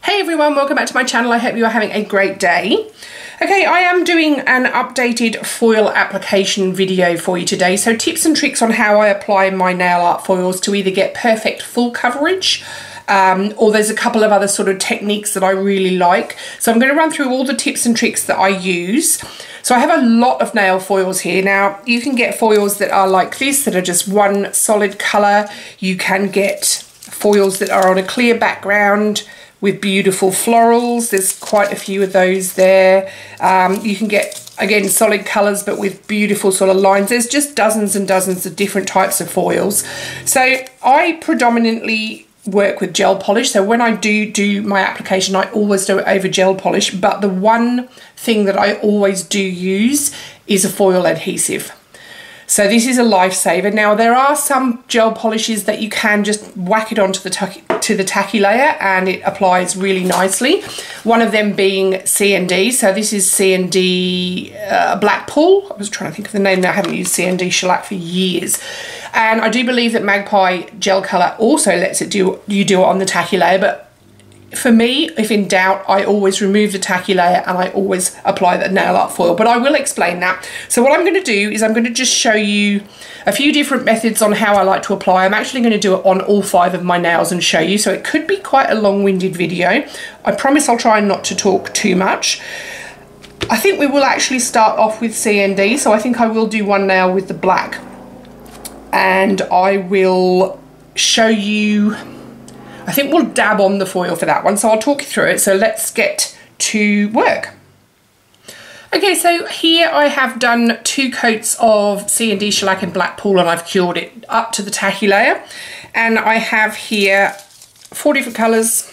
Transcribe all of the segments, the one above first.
Hey everyone, welcome back to my channel. I hope you are having a great day. Okay, I am doing an updated foil application video for you today. So tips and tricks on how I apply my nail art foils to either get perfect full coverage or there's a couple of other sort of techniques that I really like. So I'm going to run through all the tips and tricks that I use. So I have a lot of nail foils here. Now you can get foils that are like this, that are just one solid colour. You can get foils that are on a clear background with beautiful florals. There's quite a few of those there. You can get, again, solid colours but with beautiful sort of lines. There's just dozens and dozens of different types of foils. So I predominantly work with gel polish. So when I do my application, I always do it over gel polish. But the one thing that I always do use is a foil adhesive. So this is a lifesaver. Now there are some gel polishes that you can just whack it onto the tacky layer and it applies really nicely. One of them being C&D. So this is C&D Blackpool. I was trying to think of the name now. I haven't used C&D shellac for years. And I do believe that Magpie gel colour also lets you do it on the tacky layer, but for me, if in doubt, I always remove the tacky layer and I always apply the nail art foil, but I will explain that. So what I'm going to do is I'm going to just show you a few different methods on how I like to apply. I'm actually going to do it on all 5 of my nails and show you, so it could be quite a long-winded video. I promise I'll try not to talk too much. I think we will actually start off with C&D, so I think I will do one nail with the black. And I will show you, I think we'll dab on the foil for that one, so I'll talk you through it. So let's get to work. Okay, so here I have done 2 coats of C&D shellac and Blackpool and I've cured it up to the tacky layer. And I have here 4 different colours,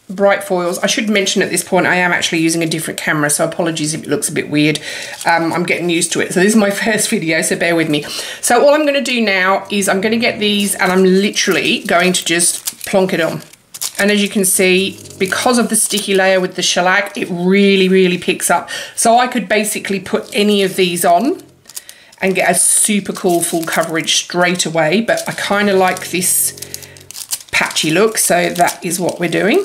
bright foils. I should mention at this point I am actually using a different camera, so apologies if it looks a bit weird. I'm getting used to it. So this is my first video, so bear with me. So all I'm going to do now is I'm going to get these and I'm literally going to just plonk it on. And as you can see, because of the sticky layer with the shellac, it really picks up. So I could basically put any of these on and get a super cool full coverage straight away, but I kind of like this patchy look, so that is what we're doing.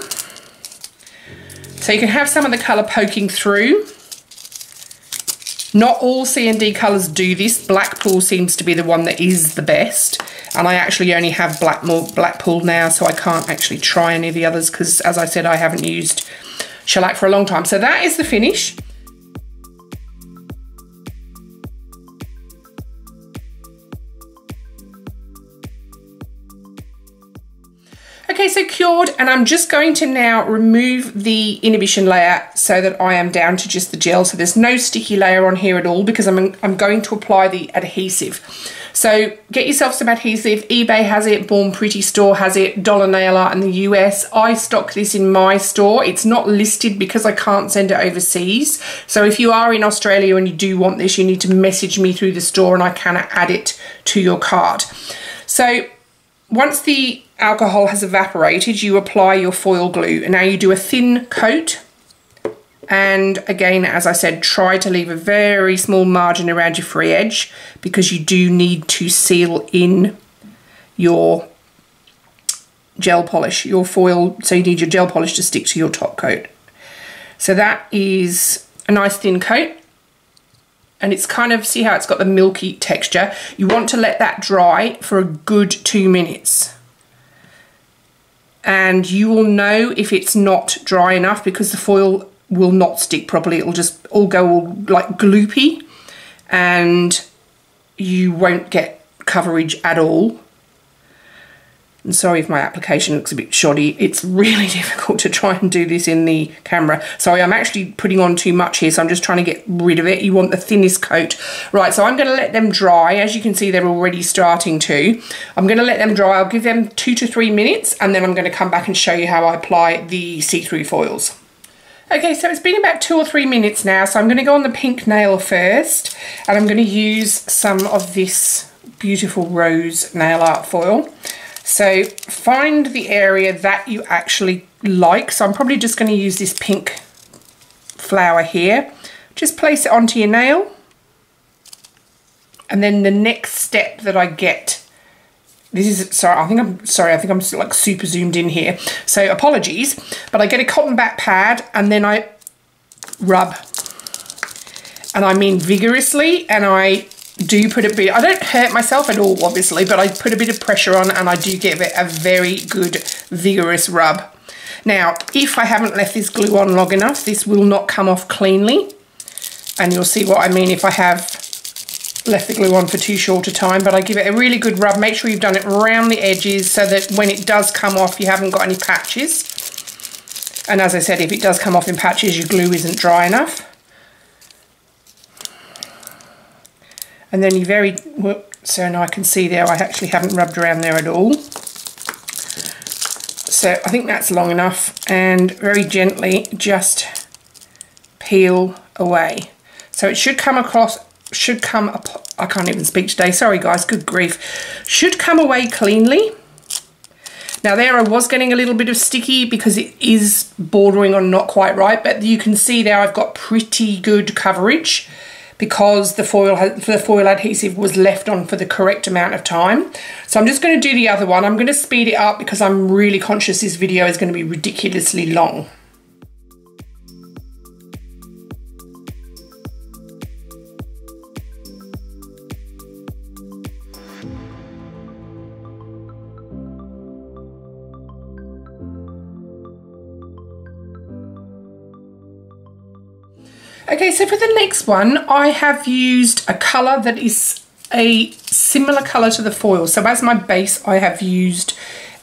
So you can have some of the colour poking through. Not all C&D colours do this. Blackpool seems to be the one that is the best. And I actually only have Blackpool now, so I can't actually try any of the others because, as I said, I haven't used shellac for a long time. So that is the finish. Okay, so cured, and I'm just going to now remove the inhibition layer so that I am down to just the gel. So there's no sticky layer on here at all because I'm going to apply the adhesive. So get yourself some adhesive. eBay has it, Born Pretty Store has it, Dollar Nail Art in the US. I stock this in my store. It's not listed because I can't send it overseas. So if you are in Australia and you do want this, you need to message me through the store and I can add it to your cart. So once the alcohol has evaporated, you apply your foil glue. And now you do a thin coat. And again, as I said, try to leave a very small margin around your free edge because you do need to seal in your gel polish, your foil. So you need your gel polish to stick to your top coat. So that is a nice thin coat. And it's kind of, see how it's got the milky texture? You want to let that dry for a good 2 minutes. And you will know if it's not dry enough because the foil will not stick properly. It will just all go all like gloopy and you won't get coverage at all. And sorry if my application looks a bit shoddy. It's really difficult to try and do this in the camera. Sorry, I'm actually putting on too much here, so I'm just trying to get rid of it. You want the thinnest coat. Right, so I'm going to let them dry. As you can see, they're already starting to. I'm going to let them dry. I'll give them 2 to 3 minutes, and then I'm going to come back and show you how I apply the see-through foils. Okay, so it's been about 2 or 3 minutes now, so I'm going to go on the pink nail first, and I'm going to use some of this beautiful rose nail art foil. So find the area that you actually like. So I'm probably just going to use this pink flower here. Just place it onto your nail. And then the next step that I get this is, sorry, I think I'm like super zoomed in here. So apologies, but I get a cotton back pad and then I rub. And I mean vigorously, and I do put a bit, I don't hurt myself at all, obviously, but I put a bit of pressure on and I do give it a very good vigorous rub. Now, if I haven't left this glue on long enough, this will not come off cleanly. And you'll see what I mean if I have left the glue on for too short a time, but I give it a really good rub. Make sure you've done it around the edges so that when it does come off, you haven't got any patches. And as I said, if it does come off in patches, your glue isn't dry enough. And then you so now I can see there, I actually haven't rubbed around there at all. So I think that's long enough, and very gently just peel away. So it should come across, I can't even speak today, sorry guys, good grief. Should come away cleanly. Now there I was getting a little bit of sticky because it is bordering on not quite right, but you can see there I've got pretty good coverage because the foil adhesive was left on for the correct amount of time. So I'm just going to do the other one. I'm going to speed it up because I'm really conscious this video is going to be ridiculously long. Okay, so for the next one, I have used a colour that is a similar colour to the foil. So as my base, I have used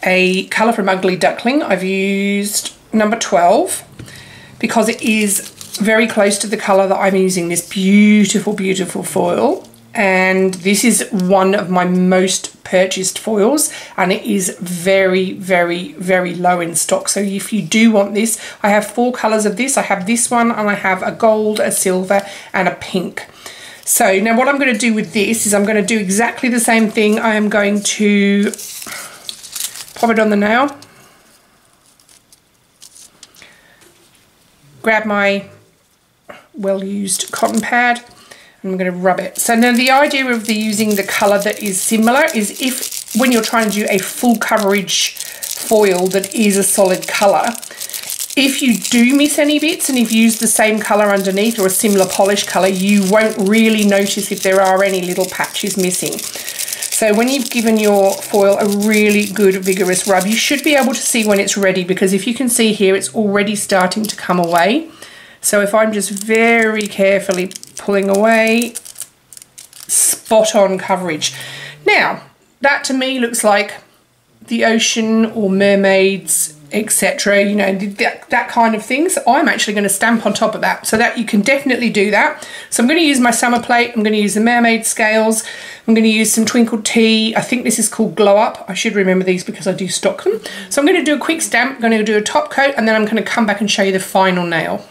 a colour from Ugly Duckling. I've used number 12 because it is very close to the colour that I'm using, this beautiful, beautiful foil. And this is one of my most purchased foils, and it is very, very, very low in stock. So if you do want this, I have 4 colours of this. I have this one, and I have a gold, a silver, and a pink. So now what I'm going to do with this is I'm going to do exactly the same thing. I am going to pop it on the nail, grab my well-used cotton pad, I'm going to rub it. So now the idea of using the colour that is similar is if when you're trying to do a full coverage foil that is a solid colour, if you do miss any bits and if you use the same colour underneath or a similar polish colour, you won't really notice if there are any little patches missing. So when you've given your foil a really good vigorous rub, you should be able to see when it's ready, because if you can see here, it's already starting to come away. So if I'm just very carefully pulling away, spot on coverage. Now, that to me looks like the ocean or mermaids, etc. You know, that kind of thing. So I'm actually going to stamp on top of that, so that you can definitely do that. So I'm going to use my summer plate. I'm going to use the mermaid scales. I'm going to use some Twinkled Tea. I think this is called Glow Up. I should remember these because I do stock them. So I'm going to do a quick stamp. I'm going to do a top coat, and then I'm going to come back and show you the final nail.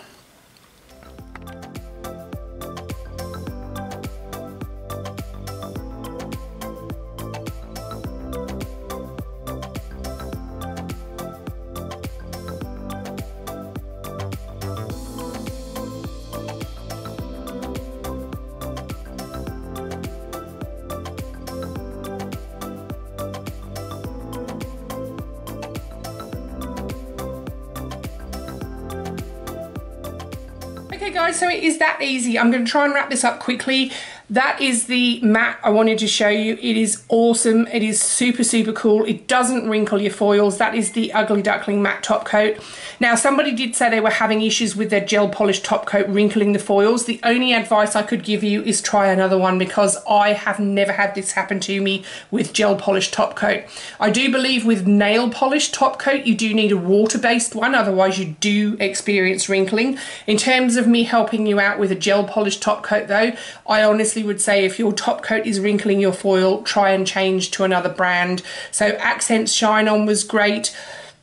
Okay guys, so it is that easy. I'm going to try and wrap this up quickly. That is the mat I wanted to show you. It is awesome. It is super, super cool. It doesn't wrinkle your foils. That is the Ugly Duckling matte top coat. Now, somebody did say they were having issues with their gel polish top coat wrinkling the foils. The only advice I could give you is try another one, because I have never had this happen to me with gel polish top coat. I do believe with nail polish top coat, you do need a water-based one. Otherwise, you do experience wrinkling. In terms of me helping you out with a gel polish top coat though, I honestly would say if your top coat is wrinkling your foil, try and change to another brand. So Accents Shine On was great.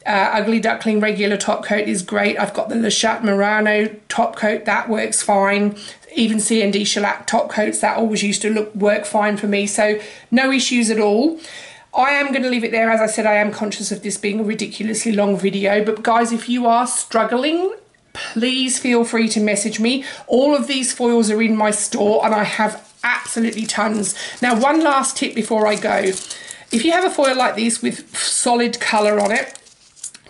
Ugly Duckling regular top coat is great. I've got the Le Chat Murano top coat, that works fine. Even C&D Shellac top coats, that always used to work fine for me. So no issues at all. I am going to leave it there. As I said, I am conscious of this being a ridiculously long video, but guys, if you are struggling, please feel free to message me. All of these foils are in my store and I have absolutely tons. Now, one last tip before I go. If you have a foil like this with solid colour on it,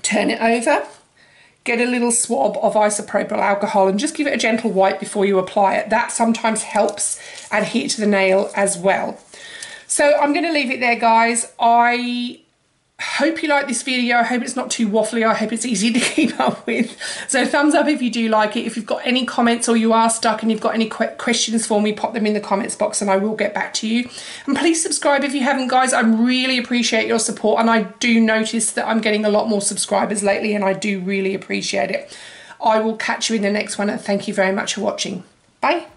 turn it over, get a little swab of isopropyl alcohol and just give it a gentle wipe before you apply it. That sometimes helps adhere to the nail as well. So I'm going to leave it there, guys. I hope you like this video. I hope it's not too waffly. I hope it's easy to keep up with. So thumbs up if you do like it. If you've got any comments or you are stuck and you've got any questions for me, pop them in the comments box and I will get back to you. And please subscribe if you haven't, guys. I really appreciate your support, and I do notice that I'm getting a lot more subscribers lately, and I do really appreciate it. I will catch you in the next one, and thank you very much for watching. Bye.